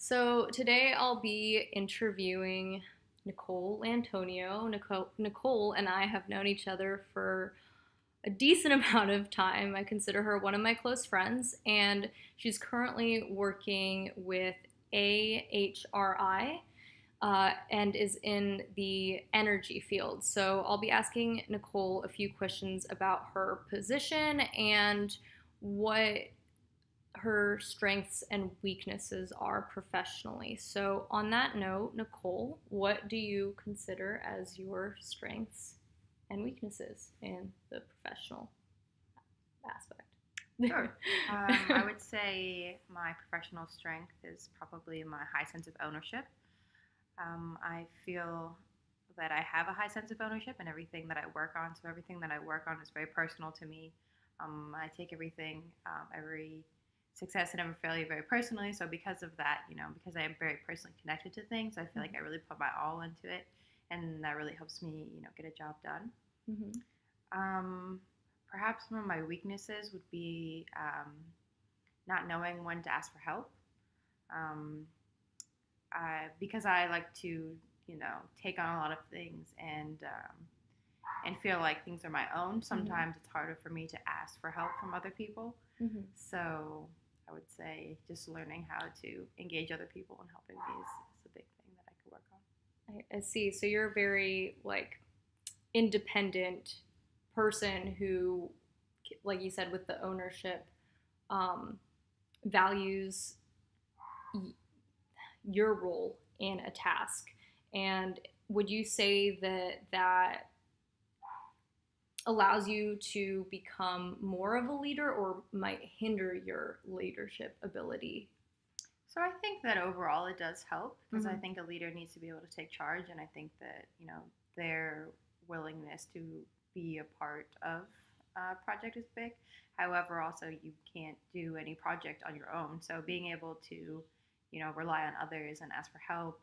So today I'll be interviewing Nicole Antonio. Nicole and I have known each other for a decent amount of time. I consider her one of my close friends, and she's currently working with AHRI and is in the energy field. So I'll be asking Nicole a few questions about her position and what her strengths and weaknesses are professionally. So, on that note, Nicole, what do you consider as your strengths and weaknesses in the professional aspect? Sure. I would say my professional strength is probably my high sense of ownership. I feel that I have a high sense of ownership in everything that I work on. So everything that I work on is very personal to me. I take every success and every failure very personally. So because of that, because I am very personally connected to things, I feel like I really put my all into it, and that really helps me, get a job done. Mm-hmm. Um, Perhaps some of my weaknesses would be not knowing when to ask for help. Um, because I like to, take on a lot of things and feel like things are my own. Sometimes it's harder for me to ask for help from other people. Mm-hmm. So I would say just learning how to engage other people and helping me is a big thing that I could work on. I see. So you're a very independent person who, like you said, with the ownership, values your role in a task. And would you say that allows you to become more of a leader or might hinder your leadership ability? So I think that overall it does help because I Mm-hmm. think a leader needs to be able to take charge, and I think that their willingness to be a part of a project is big. However, also you can't do any project on your own, so being able to rely on others and ask for help,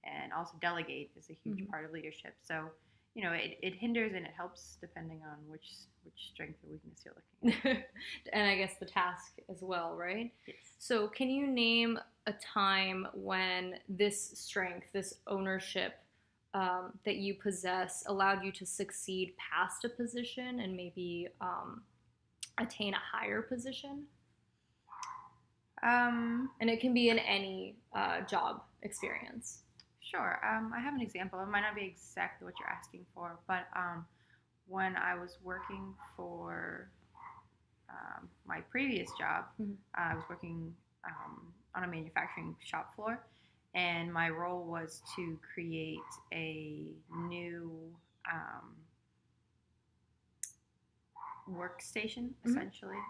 and also delegate is a huge Mm-hmm. part of leadership. So it hinders and it helps depending on which strength or weakness you're looking at. And I guess the task as well, right? Yes. So, can you name a time when this strength, this ownership that you possess, allowed you to succeed past a position and maybe attain a higher position? And it can be in any job experience. Sure. I have an example. It might not be exactly what you're asking for, but when I was working for my previous job, Mm-hmm. I was working on a manufacturing shop floor, and my role was to create a new workstation, Mm-hmm. essentially.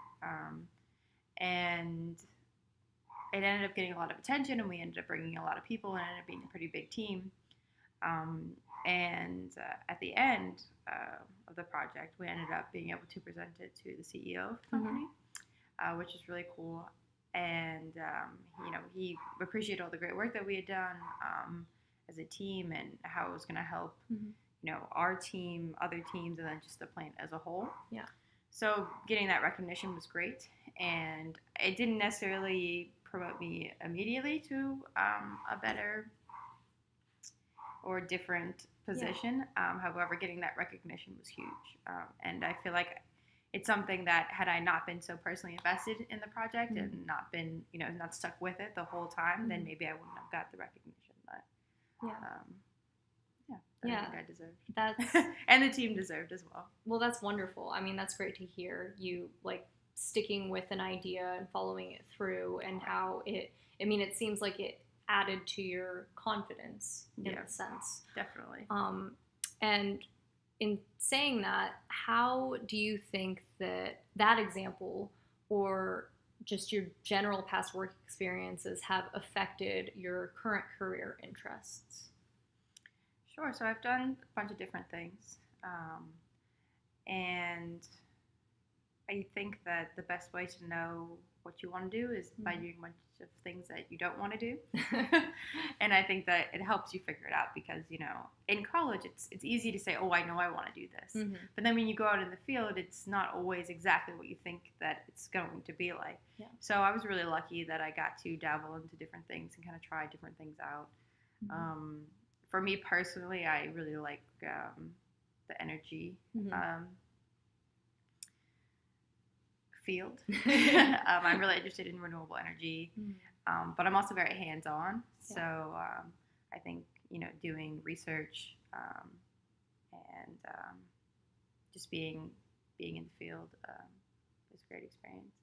And it ended up getting a lot of attention, and we ended up bringing a lot of people, and it ended up being a pretty big team. At the end of the project, we ended up being able to present it to the CEO of the company, which is really cool. And he appreciated all the great work that we had done as a team and how it was going to help, our team, other teams, and then just the plant as a whole. Yeah. So getting that recognition was great, and it didn't necessarily promote me immediately to a better or different position. Yeah. However, getting that recognition was huge, and I feel like it's something that had I not been so personally invested in the project and not been, not stuck with it the whole time, then maybe I wouldn't have got the recognition that, I think I deserved. That's and the team deserved as well. Well, that's wonderful. I mean, that's great to hear you sticking with an idea and following it through, and how it seems like it added to your confidence in a sense. Definitely. And in saying that, how do you think that example or just your general past work experiences have affected your current career interests? Sure. So I've done a bunch of different things. And I think that the best way to know what you want to do is by doing of things that you don't want to do. And I think that it helps you figure it out because, in college, it's easy to say, oh, I know I want to do this. Mm-hmm. But then when you go out in the field, it's not always exactly what you think that it's going to be like. Yeah. So I was really lucky that I got to dabble into different things and kind of try different things out. Mm-hmm. For me personally, I really like the energy field. I'm really interested in renewable energy, but I'm also very hands-on. So I think doing research and just being in the field is a great experience,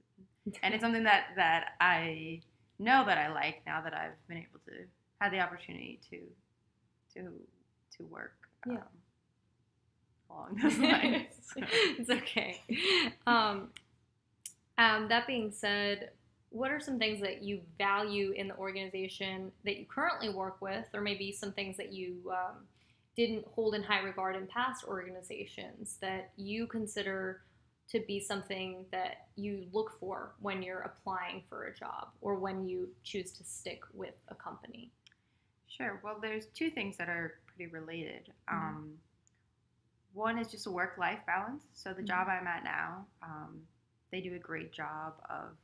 and it's something that I know that I like now that I've been able to have the opportunity to work along those lines. So. It's okay. That being said, what are some things that you value in the organization that you currently work with, or maybe some things that you didn't hold in high regard in past organizations that you consider to be something that you look for when you're applying for a job or when you choose to stick with a company? Sure. Well, there's two things that are pretty related. One is just a work-life balance. So the job I'm at now, they do a great job of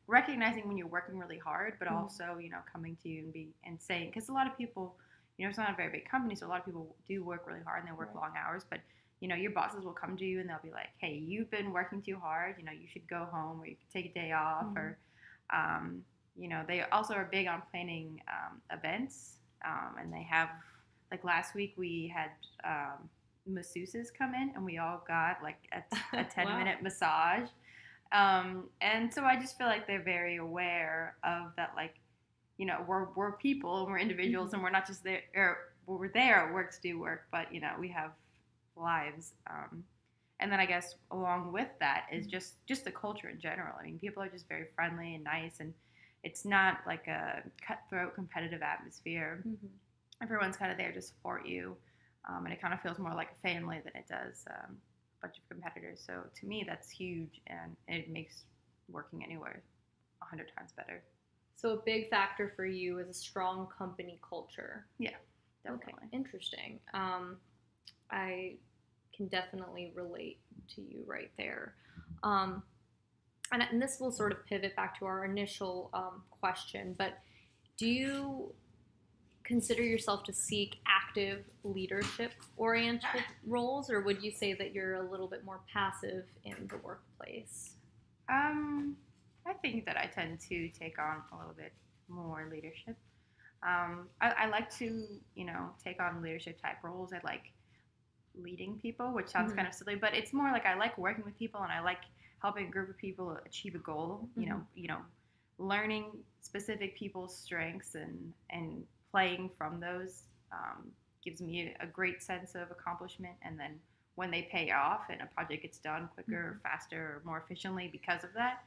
recognizing when you're working really hard, but also coming to you and saying, because a lot of people, it's not a very big company, so a lot of people do work really hard and they work long hours, but your bosses will come to you and they'll be like, hey, you've been working too hard, you should go home, or you could take a day off, or they also are big on planning events, and they have, like last week we had masseuses come in and we all got like a 10-minute massage. And so I just feel like they're very aware of that, like, we're people and we're individuals and we're not just there, we're there at work to do work, but, we have lives. And then I guess along with that is just the culture in general. I mean, people are just very friendly and nice, and it's not like a cutthroat competitive atmosphere. Everyone's kind of there to support you. And it kind of feels more like a family than it does a bunch of competitors. So to me, that's huge, and it makes working anywhere 100 times better. So a big factor for you is a strong company culture. Yeah, definitely. Okay, interesting. I can definitely relate to you right there. And this will sort of pivot back to our initial question, but do you consider yourself to seek active leadership-oriented roles, or would you say that you're a little bit more passive in the workplace? I think that I tend to take on a little bit more leadership. I like to, take on leadership type roles. I like leading people, which sounds kind of silly, but it's more like I like working with people and I like helping a group of people achieve a goal. Learning specific people's strengths and playing from those gives me a great sense of accomplishment, and then when they pay off and a project gets done quicker, faster, or more efficiently because of that,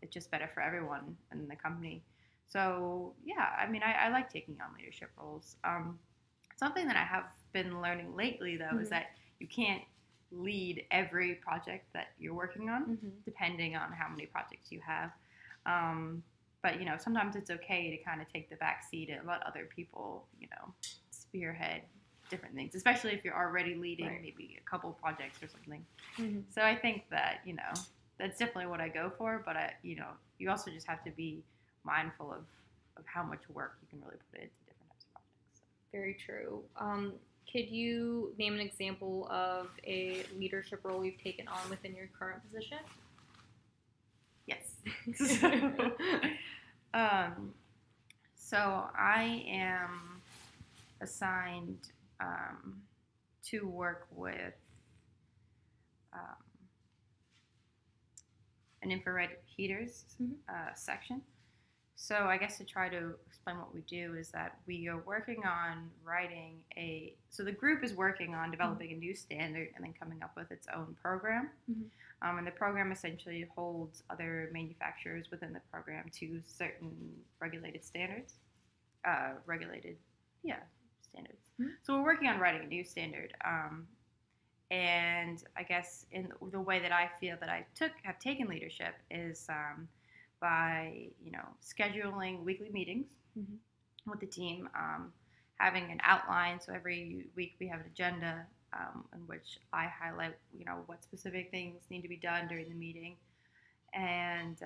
it's just better for everyone in the company. So yeah, I mean, I like taking on leadership roles. Something that I have been learning lately, though, is that you can't lead every project that you're working on, depending on how many projects you have. But, sometimes it's okay to kind of take the back seat and let other people, spearhead different things, especially if you're already leading maybe a couple projects or something. So I think that, that's definitely what I go for. But, you also just have to be mindful of how much work you can really put into different types of projects. So. Very true. Could you name an example of a leadership role you've taken on within your current position? Yes. So I am assigned to work with an infrared heaters section. So I guess to try to explain what we do is that we are working on writing so the group is working on developing a new standard and then coming up with its own program. And the program essentially holds other manufacturers within the program to certain regulated standards. Standards. So we're working on writing a new standard. And I guess in the way that I feel that I have taken leadership is by, scheduling weekly meetings Mhm. with the team, having an outline. So every week we have an agenda in which I highlight, what specific things need to be done during the meeting. And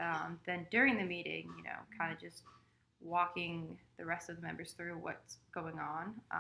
then during the meeting, kind of just walking the rest of the members through what's going on.